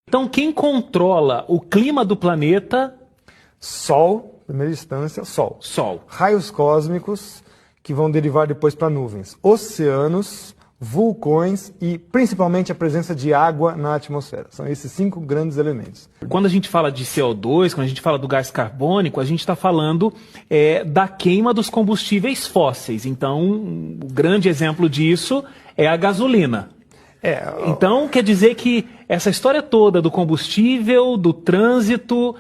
Então, quem controla o clima do planeta? Sol, em primeira instância, Sol. Sol. Raios cósmicos, que vão derivar depois para nuvens. Oceanos, vulcões e principalmente a presença de água na atmosfera. São esses 5 grandes elementos. Quando a gente fala de CO2, quando a gente fala do gás carbônico, a gente está falando da queima dos combustíveis fósseis. Então, o grande exemplo disso é a gasolina. Então, quer dizer que essa história toda do combustível, do trânsito,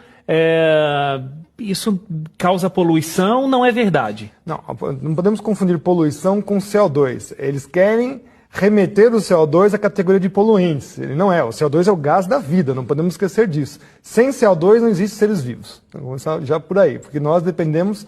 isso causa poluição, não é verdade? Não podemos confundir poluição com CO2. Eles querem remeter o CO2 à categoria de poluentes. Ele não é. O CO2 é o gás da vida, não podemos esquecer disso. Sem CO2 não existem seres vivos. Vamos começar já por aí, porque nós dependemos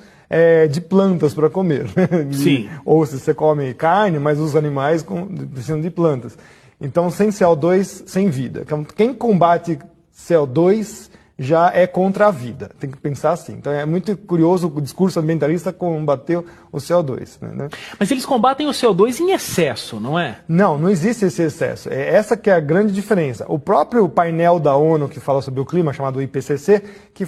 de plantas para comer. Sim. Ou se você come carne, mas os animais precisam de plantas. Então, sem CO2, sem vida. Então, quem combate CO2 já é contra a vida. Tem que pensar assim. Então, é muito curioso o discurso ambientalista combater o CO2. Né? Mas eles combatem o CO2 em excesso, não é? Não existe esse excesso. Essa que é a grande diferença. O próprio painel da ONU que fala sobre o clima, chamado IPCC, que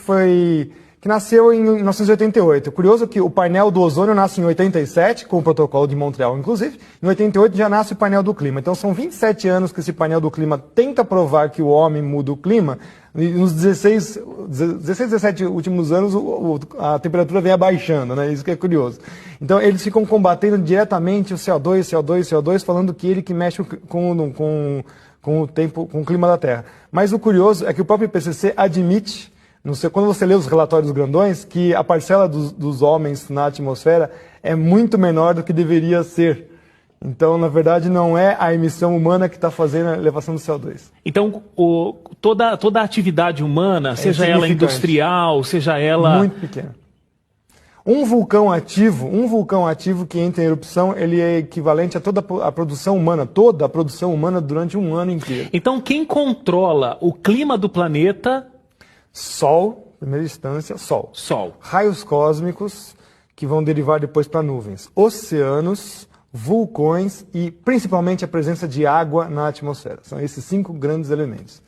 nasceu em 1988. Curioso que o painel do ozônio nasce em 87, com o protocolo de Montreal, inclusive. Em 88 já nasce o painel do clima. Então são 27 anos que esse painel do clima tenta provar que o homem muda o clima. E nos 17 últimos anos a temperatura vem abaixando, né? Isso que é curioso. Então eles ficam combatendo diretamente o CO2, falando que ele que mexe com o tempo, com o clima da Terra. Mas o curioso é que o próprio IPCC admite, quando você lê os relatórios grandões, que a parcela dos homens na atmosfera é muito menor do que deveria ser. Então, na verdade, não é a emissão humana que está fazendo a elevação do CO2. Então, toda a atividade humana, seja ela industrial, seja ela... Muito pequena. Um vulcão ativo que entra em erupção, ele é equivalente a toda a produção humana, durante um ano inteiro. Então, quem controla o clima do planeta... Sol, em primeira instância, Sol. Raios cósmicos, que vão derivar depois para nuvens. Oceanos, vulcões e principalmente a presença de água na atmosfera. São esses 5 grandes elementos.